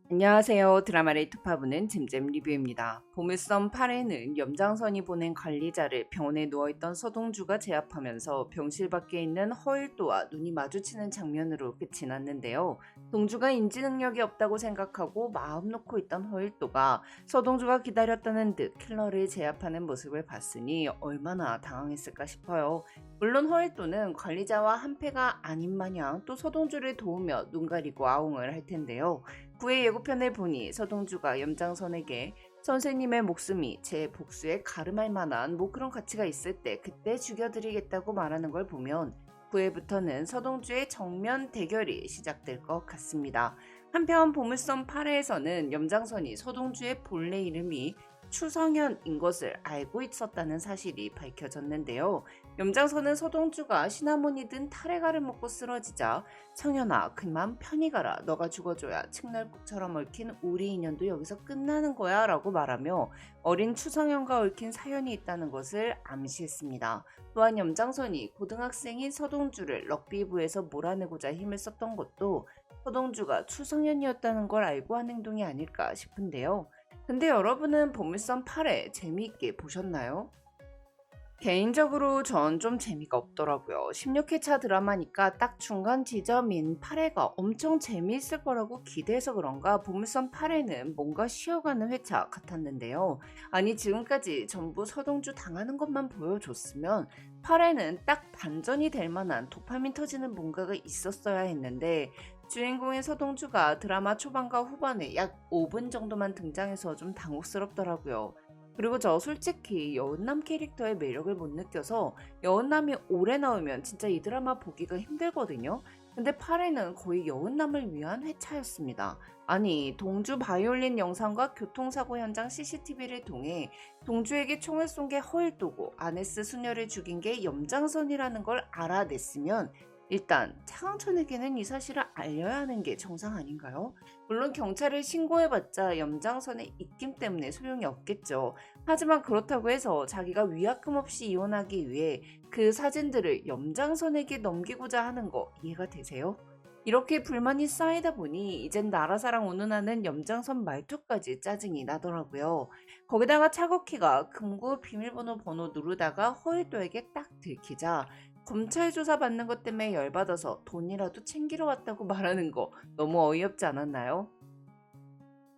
안녕하세요. 드라마를 투파보는 잼잼 리뷰입니다. 보물섬 8회는 염장선이 보낸 관리자를 병원에 누워있던 서동주가 제압하면서 병실 밖에 있는 허일도와 눈이 마주치는 장면으로 끝이 났는데요. 동주가 인지 능력이 없다고 생각하고 마음 놓고 있던 허일도가 서동주가 기다렸다는 듯 킬러를 제압하는 모습을 봤으니 얼마나 당황했을까 싶어요. 물론 허일도는 관리자와 한패가 아닌 마냥 또 서동주를 도우며 눈 가리고 아웅을 할 텐데요. 9회 예고편을 보니 서동주가 염장선에게 선생님의 목숨이 제 복수에 가름할 만한 그런 가치가 있을 때 그때 죽여드리겠다고 말하는 걸 보면 9회부터는 서동주의 정면 대결이 시작될 것 같습니다. 한편 보물섬 8회에서는 염장선이 서동주의 본래 이름이 추성현인 것을 알고 있었다는 사실이 밝혀졌는데요. 염장선은 서동주가 시나몬이 든 타레가를 먹고 쓰러지자 성현아 그만 편히 가라 너가 죽어줘야 칡날국처럼 얽힌 우리 인연도 여기서 끝나는 거야 라고 말하며 어린 추성현과 얽힌 사연이 있다는 것을 암시했습니다. 또한 염장선이 고등학생인 서동주를 럭비부에서 몰아내고자 힘을 썼던 것도 서동주가 추성현이었다는 걸 알고 한 행동이 아닐까 싶은데요. 근데 여러분은 보물섬 8회 재미있게 보셨나요? 개인적으로 전 좀 재미가 없더라고요. 16회차 드라마니까 딱 중간 지점인 8회가 엄청 재미있을 거라고 기대해서 그런가 보물섬 8회는 뭔가 쉬어가는 회차 같았는데요. 아니 지금까지 전부 서동주 당하는 것만 보여줬으면 8회는 딱 반전이 될 만한 도파민 터지는 뭔가가 있었어야 했는데 주인공의 서동주가 드라마 초반과 후반에 약 5분 정도만 등장해서 좀 당혹스럽더라고요. 그리고 저 솔직히 여운남 캐릭터의 매력을 못 느껴서 여운남이 오래 나오면 진짜 이 드라마 보기가 힘들거든요. 근데 8회는 거의 여운남을 위한 회차였습니다. 아니 동주 바이올린 영상과 교통사고 현장 CCTV를 통해 동주에게 총을 쏜 게 허일도고 아네스 수녀를 죽인 게 염장선이라는 걸 알아냈으면 일단 차강천에게는 이 사실을 알려야 하는 게 정상 아닌가요? 물론 경찰에 신고해봤자 염장선의 입김 때문에 소용이 없겠죠. 하지만 그렇다고 해서 자기가 위약금 없이 이혼하기 위해 그 사진들을 염장선에게 넘기고자 하는 거 이해가 되세요? 이렇게 불만이 쌓이다 보니 이젠 나라사랑 운운하는 염장선 말투까지 짜증이 나더라고요. 거기다가 차고키가 금고 비밀번호 누르다가 허일도에게 딱 들키자 검찰 조사 받는 것 때문에 열받아서 돈이라도 챙기러 왔다고 말하는 거 너무 어이없지 않았나요?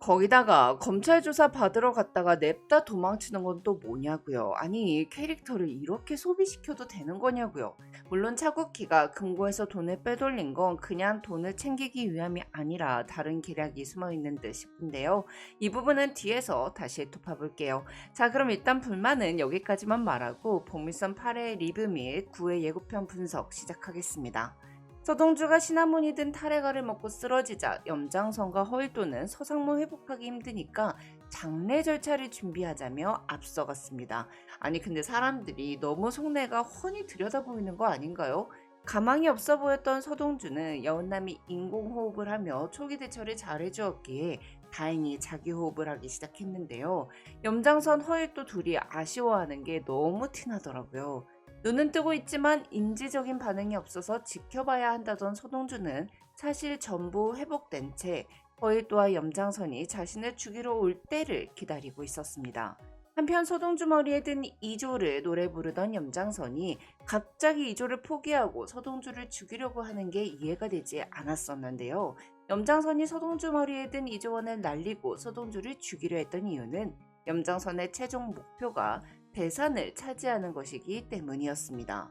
거기다가 검찰 조사 받으러 갔다가 냅다 도망치는 건 또 뭐냐고요. 아니 캐릭터를 이렇게 소비시켜도 되는 거냐고요. 물론 차국키가 금고에서 돈을 빼돌린 건 그냥 돈을 챙기기 위함이 아니라 다른 계략이 숨어있는 듯 싶은데요. 이 부분은 뒤에서 다시 톱어볼게요. 자 그럼 일단 불만은 여기까지만 말하고 보물섬 8회 리뷰 및 9회 예고편 분석 시작하겠습니다. 서동주가 시나몬이 든 타레가를 먹고 쓰러지자 염장선과 허일도는 서상모 회복하기 힘드니까 장례 절차를 준비하자며 앞서갔습니다. 아니 근데 사람들이 너무 속내가 훤히 들여다보이는 거 아닌가요? 가망이 없어 보였던 서동주는 여운남이 인공호흡을 하며 초기 대처를 잘해주었기에 다행히 자기 호흡을 하기 시작했는데요. 염장선 허일도 둘이 아쉬워하는 게 너무 티나더라고요. 눈은 뜨고 있지만 인지적인 반응이 없어서 지켜봐야 한다던 서동주는 사실 전부 회복된 채 허일도와 염장선이 자신을 죽이러 올 때를 기다리고 있었습니다. 한편 서동주 머리에 든 이조를 노래 부르던 염장선이 갑자기 이조를 포기하고 서동주를 죽이려고 하는 게 이해가 되지 않았었는데요. 염장선이 서동주 머리에 든 이조원을 날리고 서동주를 죽이려 했던 이유는 염장선의 최종 목표가 대산을 차지하는 것이기 때문이었습니다.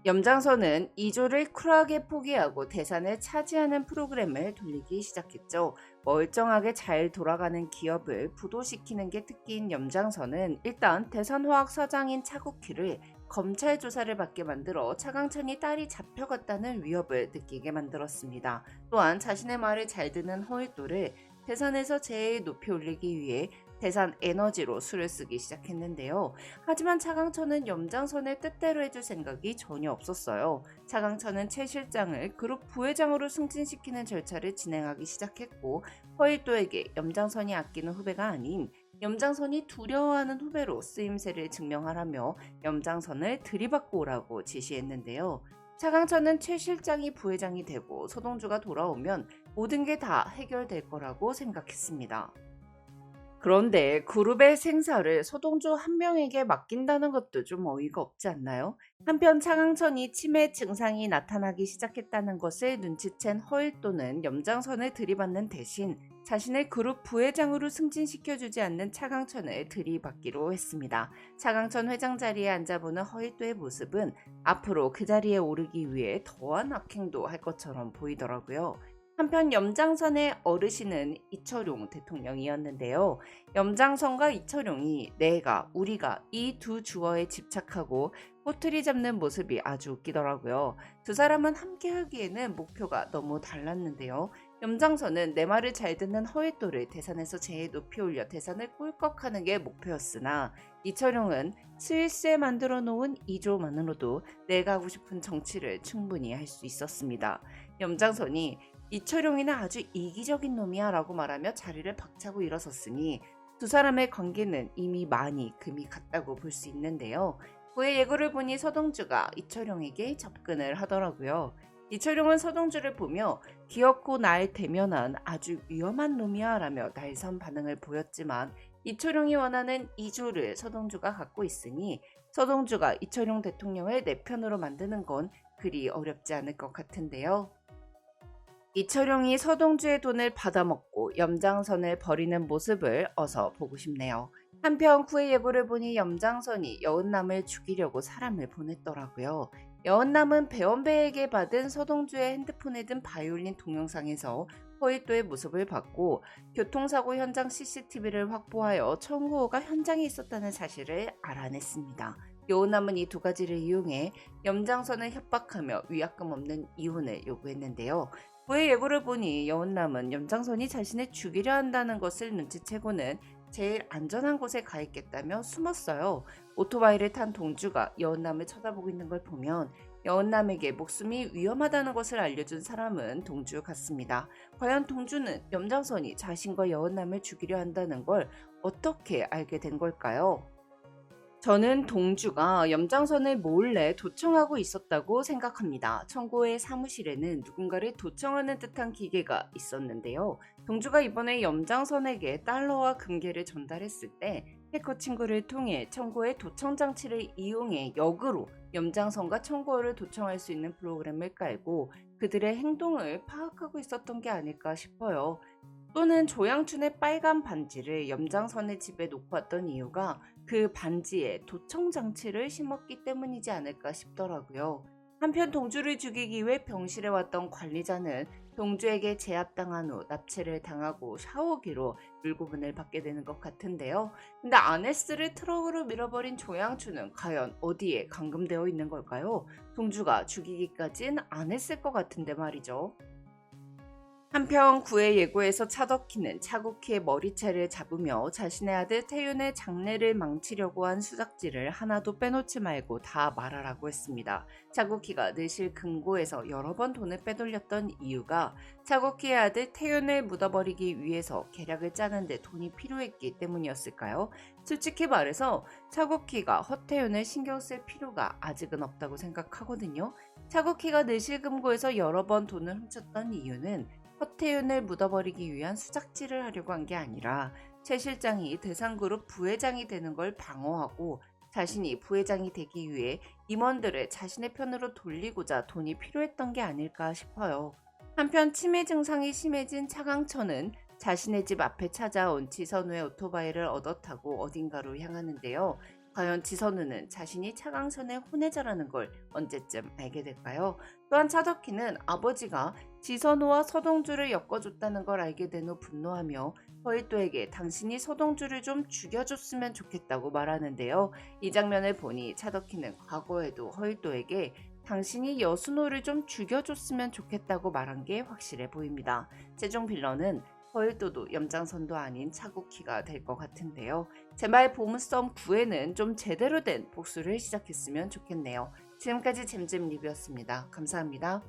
염장선은 이조를 쿨하게 포기하고 대산을 차지하는 프로그램을 돌리기 시작했죠. 멀쩡하게 잘 돌아가는 기업을 부도시키는 게 특기인 염장선은 일단 대산화학 사장인 차국희를 검찰 조사를 받게 만들어 차강천이 딸이 잡혀갔다는 위협을 느끼게 만들었습니다. 또한 자신의 말을 잘 듣는 허일도를 대산에서 제일 높이 올리기 위해 대산 에너지로 수를 쓰기 시작했는데요. 하지만 차강천은 염장선의 뜻대로 해줄 생각이 전혀 없었어요. 차강천은 최 실장을 그룹 부회장으로 승진시키는 절차를 진행하기 시작했고 허일도에게 염장선이 아끼는 후배가 아닌 염장선이 두려워하는 후배로 쓰임새를 증명하라며 염장선을 들이받고 오라고 지시했는데요. 차강천은 최 실장이 부회장이 되고 서동주가 돌아오면 모든 게 다 해결될 거라고 생각했습니다. 그런데 그룹의 생사를 서동주 한 명에게 맡긴다는 것도 좀 어이가 없지 않나요? 한편 차강천이 치매 증상이 나타나기 시작했다는 것을 눈치챈 허일도는 염장선을 들이받는 대신 자신의 그룹 부회장으로 승진시켜주지 않는 차강천을 들이받기로 했습니다. 차강천 회장 자리에 앉아보는 허일도의 모습은 앞으로 그 자리에 오르기 위해 더한 악행도 할 것처럼 보이더라고요. 한편 염장선의 어르신은 이철용 대통령이었는데요. 염장선과 이철용이 내가, 우리가 이 두 주어에 집착하고 꼬투리 잡는 모습이 아주 웃기더라고요. 두 사람은 함께 하기에는 목표가 너무 달랐는데요. 염장선은 내 말을 잘 듣는 허일도를 대선에서 제일 높이 올려 대선을 꿀꺽하는 게 목표였으나 이철용은 스위스에 만들어 놓은 2조만으로도 내가 하고 싶은 정치를 충분히 할 수 있었습니다. 염장선이 이철용이는 아주 이기적인 놈이야 라고 말하며 자리를 박차고 일어섰으니 두 사람의 관계는 이미 많이 금이 갔다고 볼 수 있는데요. 그의 예고를 보니 서동주가 이철용에게 접근을 하더라고요. 이철용은 서동주를 보며 귀엽고 날 대면한 아주 위험한 놈이야 라며 날선 반응을 보였지만 이철용이 원하는 이조를 서동주가 갖고 있으니 서동주가 이철용 대통령을 내 편으로 만드는 건 그리 어렵지 않을 것 같은데요. 이철용이 서동주의 돈을 받아먹고 염장선을 버리는 모습을 어서 보고 싶네요. 한편 그의 예고를 보니 염장선이 여은남을 죽이려고 사람을 보냈더라고요. 여은남은 배원배에게 받은 서동주의 핸드폰에 든 바이올린 동영상에서 허일도의 모습을 봤고 교통사고 현장 CCTV를 확보하여 청구호가 현장에 있었다는 사실을 알아냈습니다. 여은남은 이 두 가지를 이용해 염장선을 협박하며 위약금 없는 이혼을 요구했는데요. 그의 예고를 보니 여은남은 염장선이 자신을 죽이려 한다는 것을 눈치채고는 제일 안전한 곳에 가 있겠다며 숨었어요. 오토바이를 탄 동주가 여은남을 쳐다보고 있는 걸 보면 여은남에게 목숨이 위험하다는 것을 알려준 사람은 동주 같습니다. 과연 동주는 염장선이 자신과 여은남을 죽이려 한다는 걸 어떻게 알게 된 걸까요? 저는 동주가 염장선을 몰래 도청하고 있었다고 생각합니다. 청구의 사무실에는 누군가를 도청하는 듯한 기계가 있었는데요. 동주가 이번에 염장선에게 달러와 금괴를 전달했을 때 해커 친구를 통해 청구의 도청 장치를 이용해 역으로 염장선과 청구어를 도청할 수 있는 프로그램을 깔고 그들의 행동을 파악하고 있었던 게 아닐까 싶어요. 또는 조양춘의 빨간 반지를 염장선의 집에 놓고 왔던 이유가 그 반지에 도청 장치를 심었기 때문이지 않을까 싶더라고요. 한편 동주를 죽이기 위해 병실에 왔던 관리자는 동주에게 제압당한 후 납치를 당하고 샤워기로 물고문을 받게 되는 것 같은데요. 근데 아네스를 트럭으로 밀어버린 조양춘은 과연 어디에 감금되어 있는 걸까요? 동주가 죽이기까진 안 했을 것 같은데 말이죠. 한편 그의 예고에서 차덕희는 차국희의 머리채를 잡으며 자신의 아들 태윤의 장례를 망치려고 한 수작질을 하나도 빼놓지 말고 다 말하라고 했습니다. 차국희가 내실 금고에서 여러 번 돈을 빼돌렸던 이유가 차국희의 아들 태윤을 묻어버리기 위해서 계략을 짜는데 돈이 필요했기 때문이었을까요? 솔직히 말해서 차국희가 허태윤을 신경 쓸 필요가 아직은 없다고 생각하거든요. 차국희가 내실 금고에서 여러 번 돈을 훔쳤던 이유는 허태윤을 묻어버리기 위한 수작질을 하려고 한 게 아니라 최 실장이 대상그룹 부회장이 되는 걸 방어하고 자신이 부회장이 되기 위해 임원들을 자신의 편으로 돌리고자 돈이 필요했던 게 아닐까 싶어요. 한편 치매 증상이 심해진 차강천은 자신의 집 앞에 찾아온 지선우의 오토바이를 얻어 타고 어딘가로 향하는데요. 과연 지선우는 자신이 차강천의 혼외자라는 걸 언제쯤 알게 될까요? 또한 차덕희는 아버지가 지선우와 서동주를 엮어줬다는 걸 알게 된 후 분노하며 허일도에게 당신이 서동주를 좀 죽여줬으면 좋겠다고 말하는데요. 이 장면을 보니 차덕희는 과거에도 허일도에게 당신이 여순호를 좀 죽여줬으면 좋겠다고 말한 게 확실해 보입니다. 최종 빌런은 허일도도 염장선도 아닌 차국희가 될 것 같은데요. 제발 보물섬 9에는 좀 제대로 된 복수를 시작했으면 좋겠네요. 지금까지 잼잼 리뷰였습니다. 감사합니다.